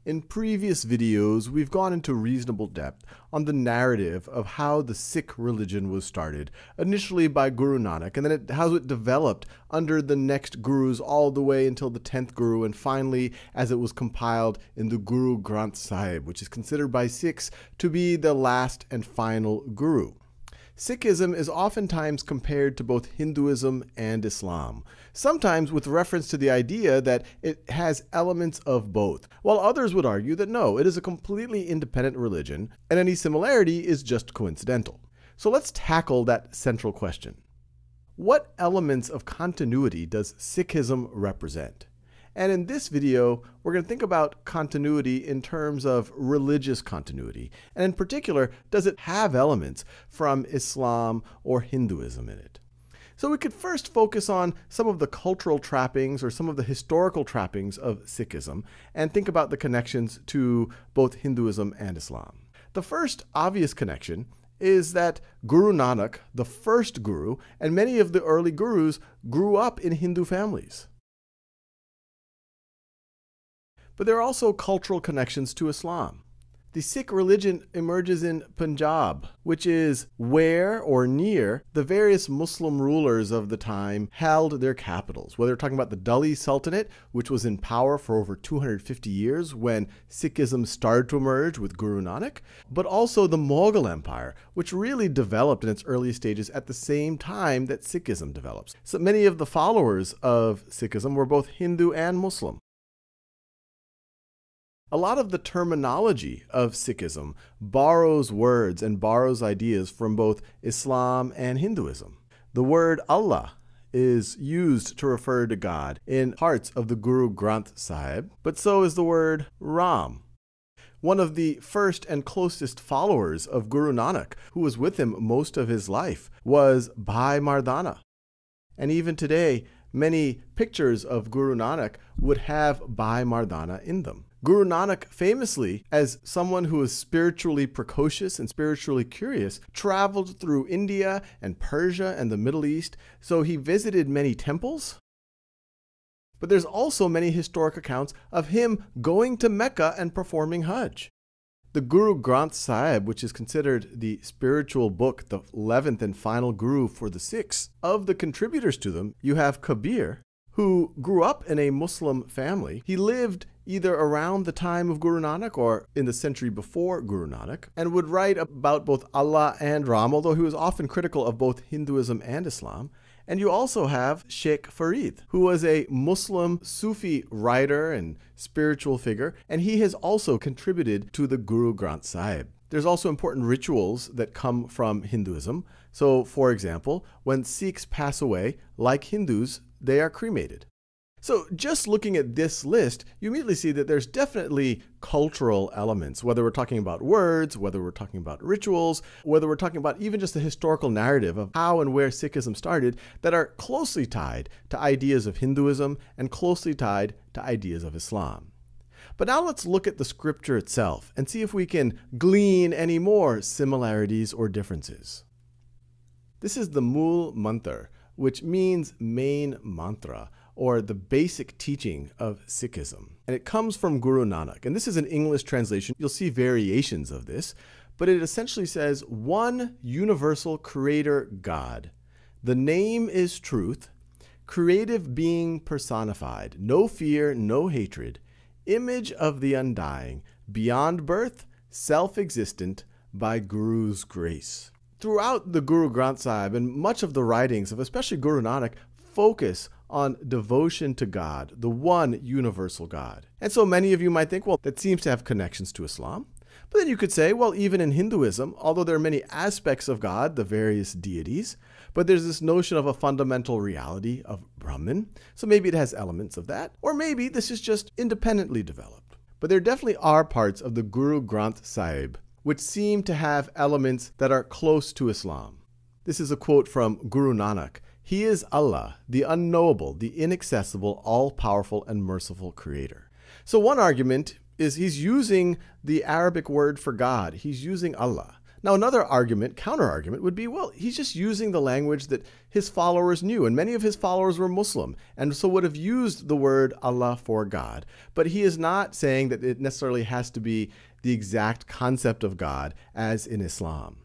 In previous videos, we've gone into reasonable depth on the narrative of how the Sikh religion was started, initially by Guru Nanak, and then how it developed under the next gurus all the way until the 10th Guru, and finally as it was compiled in the Guru Granth Sahib, which is considered by Sikhs to be the last and final Guru. Sikhism is oftentimes compared to both Hinduism and Islam, sometimes with reference to the idea that it has elements of both, while others would argue that no, it is a completely independent religion, and any similarity is just coincidental. So let's tackle that central question. What elements of continuity does Sikhism represent? And in this video, we're going to think about continuity in terms of religious continuity. And in particular, does it have elements from Islam or Hinduism in it? So we could first focus on some of the cultural trappings or some of the historical trappings of Sikhism and think about the connections to both Hinduism and Islam. The first obvious connection is that Guru Nanak, the first guru, and many of the early gurus grew up in Hindu families. But there are also cultural connections to Islam. The Sikh religion emerges in Punjab, which is where or near the various Muslim rulers of the time held their capitals. Whether we're talking about the Delhi Sultanate, which was in power for over 250 years when Sikhism started to emerge with Guru Nanak, but also the Mughal Empire, which really developed in its early stages at the same time that Sikhism develops. So many of the followers of Sikhism were both Hindu and Muslim. A lot of the terminology of Sikhism borrows words and borrows ideas from both Islam and Hinduism. The word Allah is used to refer to God in parts of the Guru Granth Sahib, but so is the word Ram. One of the first and closest followers of Guru Nanak, who was with him most of his life, was Bhai Mardana. And even today, many pictures of Guru Nanak would have Bhai Mardana in them. Guru Nanak, famously, as someone who was spiritually precocious and spiritually curious, traveled through India and Persia and the Middle East, so he visited many temples. But there's also many historic accounts of him going to Mecca and performing Hajj. The Guru Granth Sahib, which is considered the spiritual book, the 11th and final guru for the Sikhs, of the contributors to them, you have Kabir, who grew up in a Muslim family. He lived either around the time of Guru Nanak or in the century before Guru Nanak, and would write about both Allah and Ram, although he was often critical of both Hinduism and Islam. And you also have Sheikh Farid, who was a Muslim Sufi writer and spiritual figure, and he has also contributed to the Guru Granth Sahib. There's also important rituals that come from Hinduism. So, for example, when Sikhs pass away, like Hindus, they are cremated. So just looking at this list, you immediately see that there's definitely cultural elements, whether we're talking about words, whether we're talking about rituals, whether we're talking about even just the historical narrative of how and where Sikhism started, that are closely tied to ideas of Hinduism and closely tied to ideas of Islam. But now let's look at the scripture itself and see if we can glean any more similarities or differences. This is the Mool Mantar, which means main mantra, or the basic teaching of Sikhism. And it comes from Guru Nanak. And this is an English translation. You'll see variations of this, but it essentially says, one universal creator God. The name is truth, creative being personified, no fear, no hatred, image of the undying, beyond birth, self-existent, by Guru's grace. Throughout the Guru Granth Sahib and much of the writings of especially Guru Nanak focus on devotion to God, the one universal God. And so many of you might think, well, that seems to have connections to Islam. But then you could say, well, even in Hinduism, although there are many aspects of God, the various deities, but there's this notion of a fundamental reality of Brahman. So maybe it has elements of that. Or maybe this is just independently developed. But there definitely are parts of the Guru Granth Sahib which seem to have elements that are close to Islam. This is a quote from Guru Nanak. He is Allah, the unknowable, the inaccessible, all-powerful and merciful creator. So one argument is he's using the Arabic word for God. He's using Allah. Now, another counter-argument would be, well, he's just using the language that his followers knew, and many of his followers were Muslim, and so would have used the word Allah for God. But he is not saying that it necessarily has to be the exact concept of God as in Islam.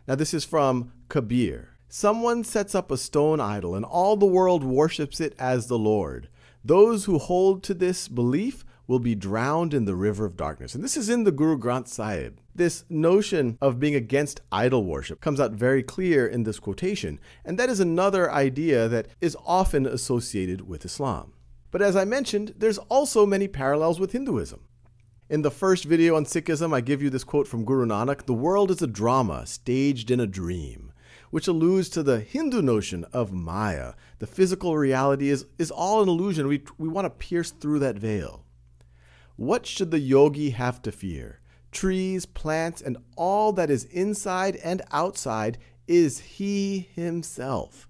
Now, this is from Kabir. Someone sets up a stone idol, and all the world worships it as the Lord. Those who hold to this belief will be drowned in the river of darkness. And this is in the Guru Granth Sahib. This notion of being against idol worship comes out very clear in this quotation, and that is another idea that is often associated with Islam. But as I mentioned, there's also many parallels with Hinduism. In the first video on Sikhism, I give you this quote from Guru Nanak: "The world is a drama staged in a dream," which alludes to the Hindu notion of Maya. The physical reality is all an illusion. We want to pierce through that veil. What should the yogi have to fear? Trees, plants, and all that is inside and outside is he himself.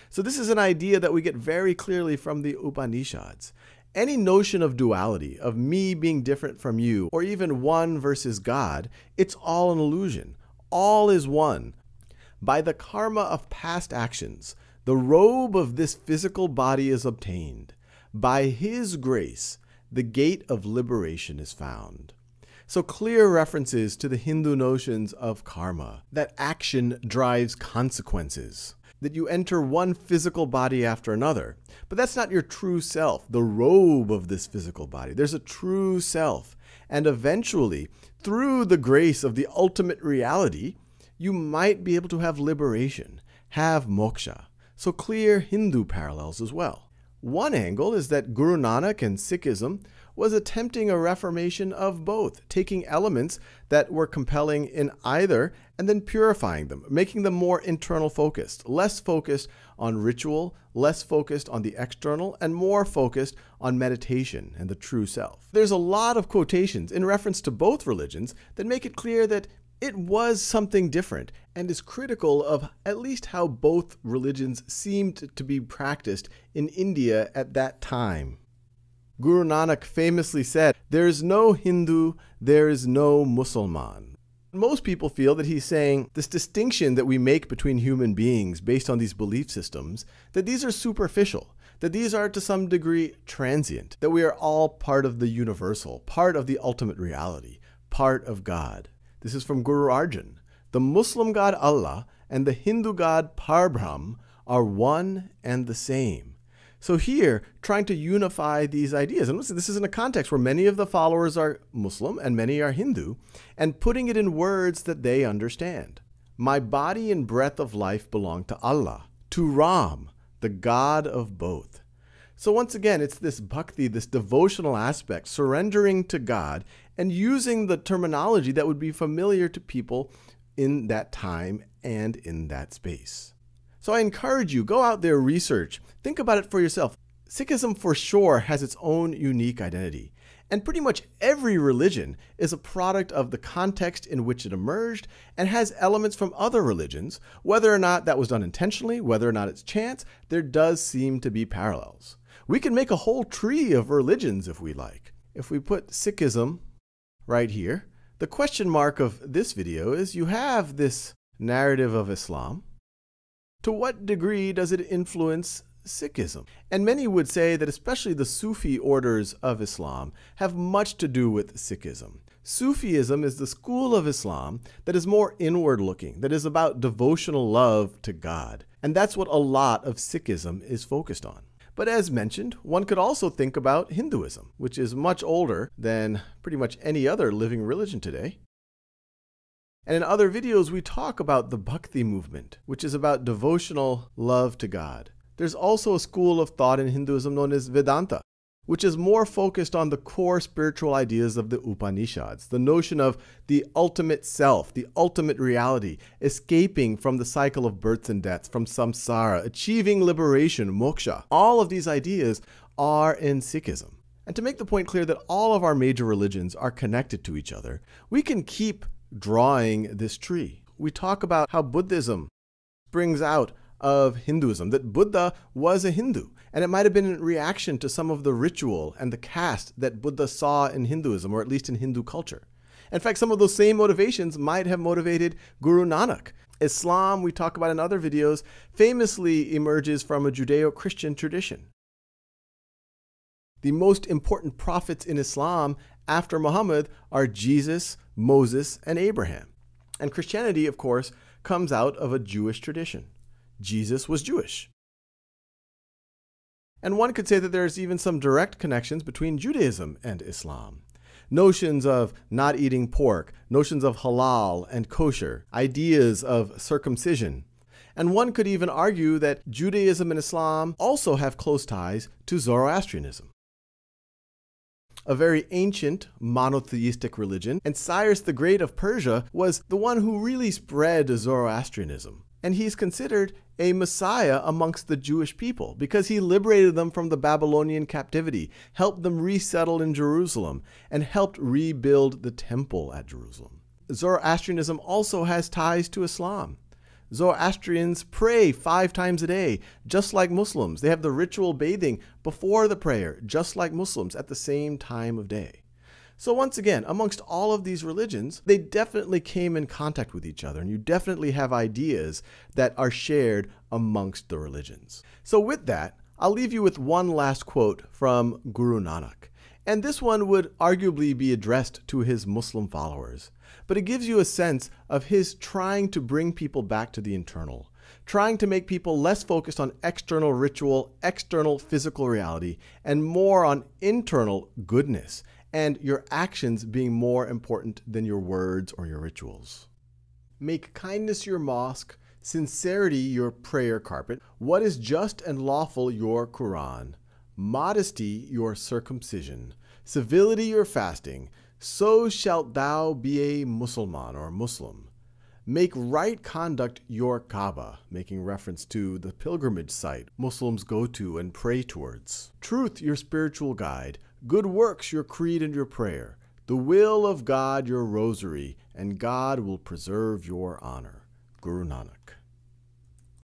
So this is an idea that we get very clearly from the Upanishads. Any notion of duality, of me being different from you, or even one versus God, it's all an illusion. All is one. By the karma of past actions, the robe of this physical body is obtained. By his grace, the gate of liberation is found. So clear references to the Hindu notions of karma, that action drives consequences, that you enter one physical body after another. But that's not your true self, the robe of this physical body. There's a true self. And eventually, through the grace of the ultimate reality, you might be able to have liberation, have moksha. So clear Hindu parallels as well. One angle is that Guru Nanak and Sikhism was attempting a reformation of both, taking elements that were compelling in either and then purifying them, making them more internal focused, less focused on ritual, less focused on the external, and more focused on meditation and the true self. There's a lot of quotations in reference to both religions that make it clear that it was something different and is critical of at least how both religions seemed to be practiced in India at that time. Guru Nanak famously said, "There is no Hindu, there is no Muslim." Most people feel that he's saying this distinction that we make between human beings based on these belief systems, that these are superficial, that these are to some degree transient, that we are all part of the universal, part of the ultimate reality, part of God. This is from Guru Arjan. The Muslim God Allah and the Hindu God Parbrahm are one and the same. So here, trying to unify these ideas, and listen, this is in a context where many of the followers are Muslim and many are Hindu, and putting it in words that they understand. My body and breath of life belong to Allah, to Ram, the God of both. So once again, it's this bhakti, this devotional aspect, surrendering to God and using the terminology that would be familiar to people in that time and in that space. So I encourage you, go out there, research, think about it for yourself. Sikhism for sure has its own unique identity. And pretty much every religion is a product of the context in which it emerged and has elements from other religions. Whether or not that was done intentionally, whether or not it's chance, there does seem to be parallels. We can make a whole tree of religions if we like. If we put Sikhism right here, the question mark of this video is you have this narrative of Islam. To what degree does it influence Sikhism? And many would say that especially the Sufi orders of Islam have much to do with Sikhism. Sufism is the school of Islam that is more inward looking, that is about devotional love to God. And that's what a lot of Sikhism is focused on. But as mentioned, one could also think about Hinduism, which is much older than pretty much any other living religion today. And in other videos, we talk about the Bhakti movement, which is about devotional love to God. There's also a school of thought in Hinduism known as Vedanta, which is more focused on the core spiritual ideas of the Upanishads, the notion of the ultimate self, the ultimate reality, escaping from the cycle of births and deaths, from samsara, achieving liberation, moksha. All of these ideas are in Sikhism. And to make the point clear that all of our major religions are connected to each other, we can keep drawing this tree. We talk about how Buddhism springs out of Hinduism, that Buddha was a Hindu, and it might have been in reaction to some of the ritual and the caste that Buddha saw in Hinduism, or at least in Hindu culture. In fact, some of those same motivations might have motivated Guru Nanak. Islam, we talk about in other videos, famously emerges from a Judeo-Christian tradition. The most important prophets in Islam after Muhammad are Jesus, Moses, and Abraham. And Christianity, of course, comes out of a Jewish tradition. Jesus was Jewish. And one could say that there's even some direct connections between Judaism and Islam. Notions of not eating pork, notions of halal and kosher, ideas of circumcision. And one could even argue that Judaism and Islam also have close ties to Zoroastrianism, a very ancient monotheistic religion, and Cyrus the Great of Persia was the one who really spread Zoroastrianism. And he's considered a messiah amongst the Jewish people because he liberated them from the Babylonian captivity, helped them resettle in Jerusalem, and helped rebuild the temple at Jerusalem. Zoroastrianism also has ties to Islam. Zoroastrians pray 5 times a day, just like Muslims. They have the ritual bathing before the prayer, just like Muslims, at the same time of day. So once again, amongst all of these religions, they definitely came in contact with each other, and you definitely have ideas that are shared amongst the religions. So with that, I'll leave you with one last quote from Guru Nanak. And this one would arguably be addressed to his Muslim followers. But it gives you a sense of his trying to bring people back to the internal, trying to make people less focused on external ritual, external physical reality, and more on internal goodness, and your actions being more important than your words or your rituals. Make kindness your mosque, sincerity your prayer carpet, what is just and lawful your Quran, modesty your circumcision, civility your fasting, so shalt thou be a Mussulman or Muslim. Make right conduct your Kaaba, making reference to the pilgrimage site Muslims go to and pray towards. Truth your spiritual guide, good works your creed and your prayer, the will of God your rosary, and God will preserve your honor. Guru Nanak.